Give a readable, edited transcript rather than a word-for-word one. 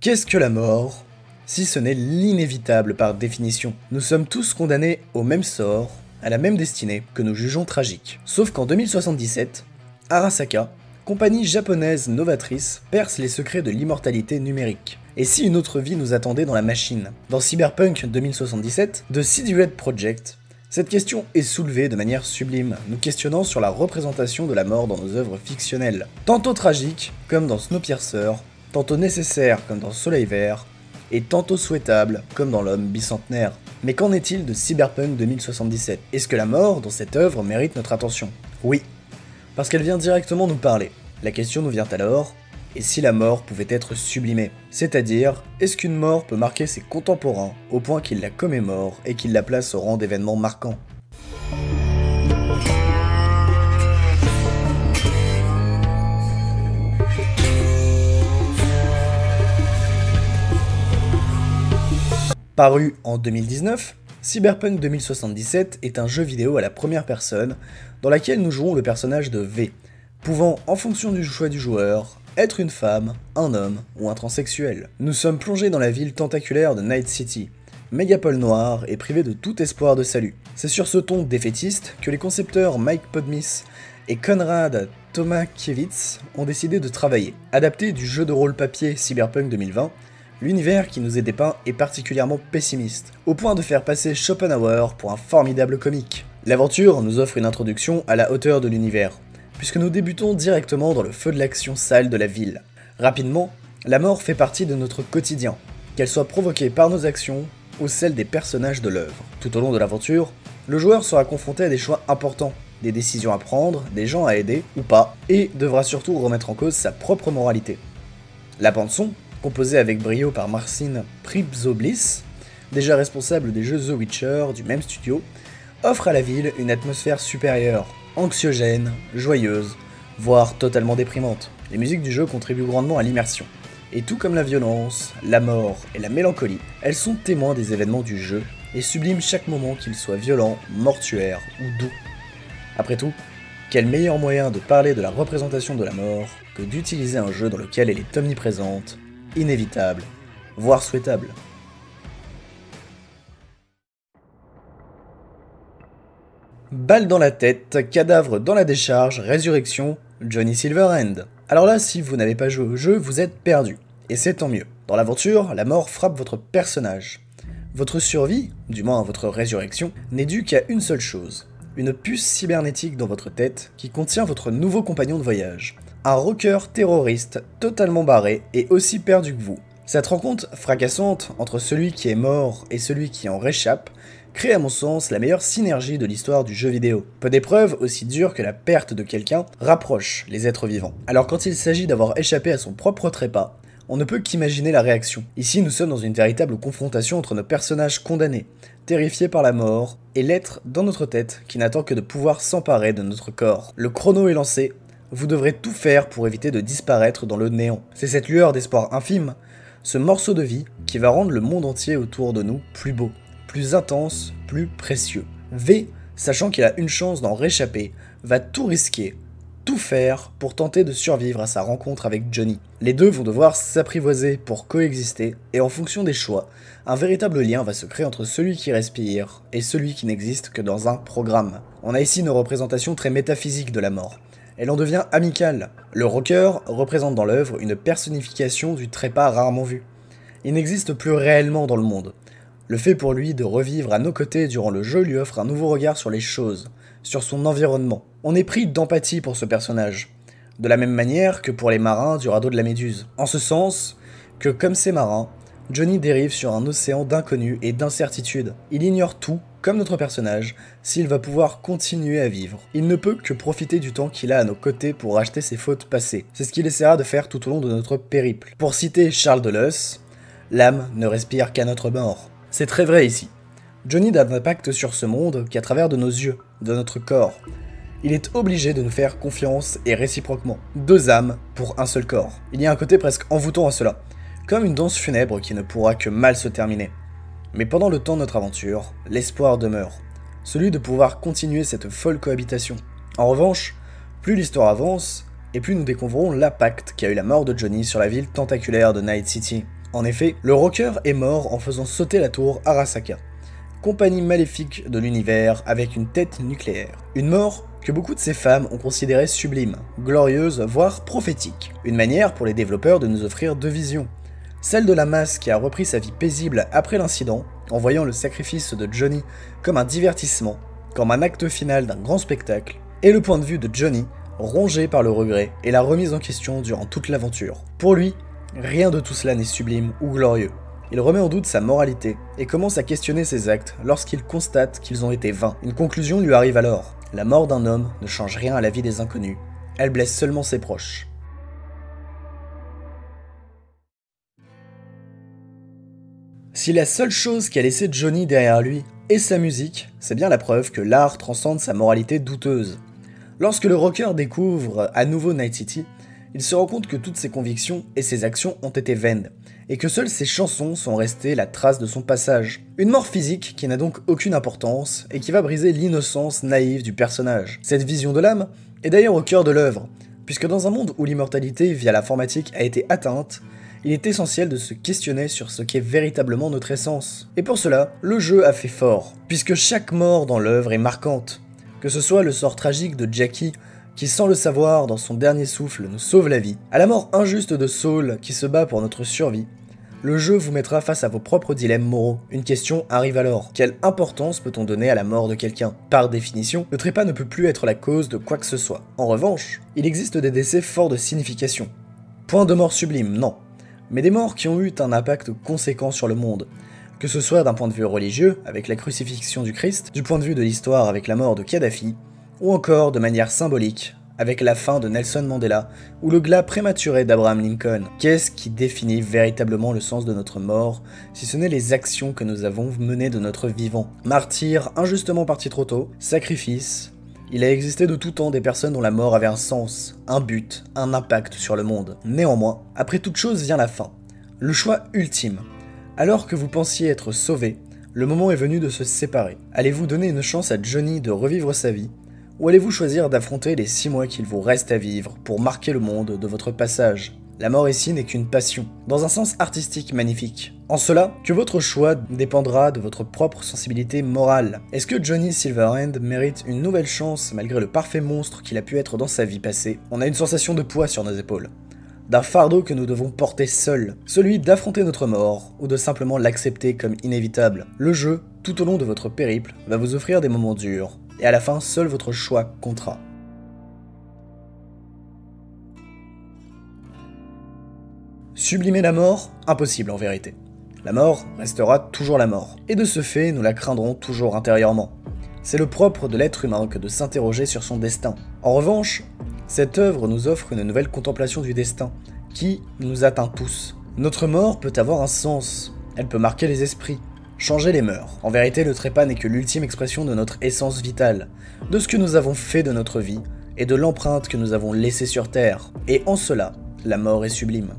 Qu'est-ce que la mort, si ce n'est l'inévitable par définition? Nous sommes tous condamnés au même sort, à la même destinée que nous jugeons tragique. Sauf qu'en 2077, Arasaka, compagnie japonaise novatrice, perce les secrets de l'immortalité numérique. Et si une autre vie nous attendait dans la machine? Dans Cyberpunk 2077, de CD Red Projekt, cette question est soulevée de manière sublime, nous questionnant sur la représentation de la mort dans nos œuvres fictionnelles. Tantôt tragique, comme dans Snowpiercer, tantôt nécessaire, comme dans Soleil Vert, et tantôt souhaitable, comme dans L'Homme bicentenaire. Mais qu'en est-il de Cyberpunk 2077? Est-ce que la mort dans cette œuvre mérite notre attention? Oui, parce qu'elle vient directement nous parler. La question nous vient alors, et si la mort pouvait être sublimée? C'est-à-dire, est-ce qu'une mort peut marquer ses contemporains au point qu'ils la commémorent et qu'ils la placent au rang d'événements marquants? Paru en 2019, Cyberpunk 2077 est un jeu vidéo à la première personne dans laquelle nous jouons le personnage de V, pouvant, en fonction du choix du joueur, être une femme, un homme ou un transsexuel. Nous sommes plongés dans la ville tentaculaire de Night City, mégapole noire et privée de tout espoir de salut. C'est sur ce ton défaitiste que les concepteurs Mike Podmis et Konrad Tomakiewicz ont décidé de travailler. Adapté du jeu de rôle papier Cyberpunk 2020, l'univers qui nous est dépeint est particulièrement pessimiste, au point de faire passer Schopenhauer pour un formidable comique. L'aventure nous offre une introduction à la hauteur de l'univers, puisque nous débutons directement dans le feu de l'action sale de la ville. Rapidement, la mort fait partie de notre quotidien, qu'elle soit provoquée par nos actions ou celles des personnages de l'œuvre. Tout au long de l'aventure, le joueur sera confronté à des choix importants, des décisions à prendre, des gens à aider ou pas, et devra surtout remettre en cause sa propre moralité. La bande-son, composée avec brio par Marcin Pribzoblis, déjà responsable des jeux The Witcher du même studio, offre à la ville une atmosphère supérieure, anxiogène, joyeuse, voire totalement déprimante. Les musiques du jeu contribuent grandement à l'immersion. Et tout comme la violence, la mort et la mélancolie, elles sont témoins des événements du jeu et subliment chaque moment qu'il soit violent, mortuaire ou doux. Après tout, quel meilleur moyen de parler de la représentation de la mort que d'utiliser un jeu dans lequel elle est omniprésente, inévitable, voire souhaitable. Balle dans la tête, cadavre dans la décharge, résurrection, Johnny Silverhand. Alors là, si vous n'avez pas joué au jeu, vous êtes perdu. Et c'est tant mieux. Dans l'aventure, la mort frappe votre personnage. Votre survie, du moins votre résurrection, n'est due qu'à une seule chose. Une puce cybernétique dans votre tête qui contient votre nouveau compagnon de voyage. Un rocker terroriste totalement barré et aussi perdu que vous. Cette rencontre fracassante entre celui qui est mort et celui qui en réchappe crée à mon sens la meilleure synergie de l'histoire du jeu vidéo. Peu d'épreuves, aussi dures que la perte de quelqu'un, rapprochent les êtres vivants. Alors quand il s'agit d'avoir échappé à son propre trépas, on ne peut qu'imaginer la réaction. Ici nous sommes dans une véritable confrontation entre nos personnages condamnés, terrifiés par la mort, et l'être dans notre tête qui n'attend que de pouvoir s'emparer de notre corps. Le chrono est lancé, vous devrez tout faire pour éviter de disparaître dans le néant. C'est cette lueur d'espoir infime, ce morceau de vie, qui va rendre le monde entier autour de nous plus beau, plus intense, plus précieux. V, sachant qu'il a une chance d'en réchapper, va tout risquer, tout faire pour tenter de survivre à sa rencontre avec Johnny. Les deux vont devoir s'apprivoiser pour coexister, et en fonction des choix, un véritable lien va se créer entre celui qui respire et celui qui n'existe que dans un programme. On a ici une représentation très métaphysique de la mort. Elle en devient amicale. Le rocker représente dans l'œuvre une personnification du trépas rarement vu. Il n'existe plus réellement dans le monde. Le fait pour lui de revivre à nos côtés durant le jeu lui offre un nouveau regard sur les choses, sur son environnement. On est pris d'empathie pour ce personnage, de la même manière que pour les marins du radeau de la Méduse. En ce sens que, comme ces marins, Johnny dérive sur un océan d'inconnus et d'incertitudes. Il ignore tout, comme notre personnage, s'il va pouvoir continuer à vivre. Il ne peut que profiter du temps qu'il a à nos côtés pour racheter ses fautes passées. C'est ce qu'il essaiera de faire tout au long de notre périple. Pour citer Charles Deleuze, l'âme ne respire qu'à notre mort. C'est très vrai ici. Johnny n'a d'impact sur ce monde qu'à travers de nos yeux, de notre corps. Il est obligé de nous faire confiance et réciproquement. Deux âmes pour un seul corps. Il y a un côté presque envoûtant à cela, comme une danse funèbre qui ne pourra que mal se terminer. Mais pendant le temps de notre aventure, l'espoir demeure, celui de pouvoir continuer cette folle cohabitation. En revanche, plus l'histoire avance, et plus nous découvrons l'impact qu'a eu la mort de Johnny sur la ville tentaculaire de Night City. En effet, le rocker est mort en faisant sauter la tour Arasaka, compagnie maléfique de l'univers avec une tête nucléaire. Une mort que beaucoup de ces femmes ont considérée sublime, glorieuse, voire prophétique. Une manière pour les développeurs de nous offrir deux visions. Celle de la masse qui a repris sa vie paisible après l'incident, en voyant le sacrifice de Johnny comme un divertissement, comme un acte final d'un grand spectacle, et le point de vue de Johnny, rongé par le regret et la remise en question durant toute l'aventure. Pour lui, rien de tout cela n'est sublime ou glorieux. Il remet en doute sa moralité et commence à questionner ses actes lorsqu'il constate qu'ils ont été vains. Une conclusion lui arrive alors. La mort d'un homme ne change rien à la vie des inconnus, elle blesse seulement ses proches. Si la seule chose qui a laissé Johnny derrière lui est sa musique, c'est bien la preuve que l'art transcende sa moralité douteuse. Lorsque le rocker découvre à nouveau Night City, il se rend compte que toutes ses convictions et ses actions ont été vaines, et que seules ses chansons sont restées la trace de son passage. Une mort physique qui n'a donc aucune importance, et qui va briser l'innocence naïve du personnage. Cette vision de l'âme est d'ailleurs au cœur de l'œuvre, puisque dans un monde où l'immortalité via l'informatique a été atteinte, il est essentiel de se questionner sur ce qu'est véritablement notre essence. Et pour cela, le jeu a fait fort, puisque chaque mort dans l'œuvre est marquante. Que ce soit le sort tragique de Jackie, qui sans le savoir, dans son dernier souffle, nous sauve la vie, à la mort injuste de Saul, qui se bat pour notre survie, le jeu vous mettra face à vos propres dilemmes moraux. Une question arrive alors. Quelle importance peut-on donner à la mort de quelqu'un? Par définition, le trépas ne peut plus être la cause de quoi que ce soit. En revanche, il existe des décès forts de signification. Point de mort sublime, non. Mais des morts qui ont eu un impact conséquent sur le monde. Que ce soit d'un point de vue religieux, avec la crucifixion du Christ, du point de vue de l'histoire avec la mort de Kadhafi, ou encore de manière symbolique, avec la fin de Nelson Mandela, ou le glas prématuré d'Abraham Lincoln. Qu'est-ce qui définit véritablement le sens de notre mort, si ce n'est les actions que nous avons menées de notre vivant? Martyrs injustement partis trop tôt, sacrifices. Il a existé de tout temps des personnes dont la mort avait un sens, un but, un impact sur le monde. Néanmoins, après toute chose vient la fin, le choix ultime. Alors que vous pensiez être sauvé, le moment est venu de se séparer. Allez-vous donner une chance à Johnny de revivre sa vie, ou allez-vous choisir d'affronter les 6 mois qu'il vous reste à vivre pour marquer le monde de votre passage? La mort ici n'est qu'une passion, dans un sens artistique magnifique. En cela, que votre choix dépendra de votre propre sensibilité morale. Est-ce que Johnny Silverhand mérite une nouvelle chance malgré le parfait monstre qu'il a pu être dans sa vie passée? On a une sensation de poids sur nos épaules, d'un fardeau que nous devons porter seuls, celui d'affronter notre mort, ou de simplement l'accepter comme inévitable. Le jeu, tout au long de votre périple, va vous offrir des moments durs, et à la fin, seul votre choix comptera. Sublimer la mort? Impossible en vérité. La mort restera toujours la mort, et de ce fait, nous la craindrons toujours intérieurement. C'est le propre de l'être humain que de s'interroger sur son destin. En revanche, cette œuvre nous offre une nouvelle contemplation du destin, qui nous atteint tous. Notre mort peut avoir un sens, elle peut marquer les esprits, changer les mœurs. En vérité, le trépas n'est que l'ultime expression de notre essence vitale, de ce que nous avons fait de notre vie, et de l'empreinte que nous avons laissée sur Terre. Et en cela, la mort est sublime.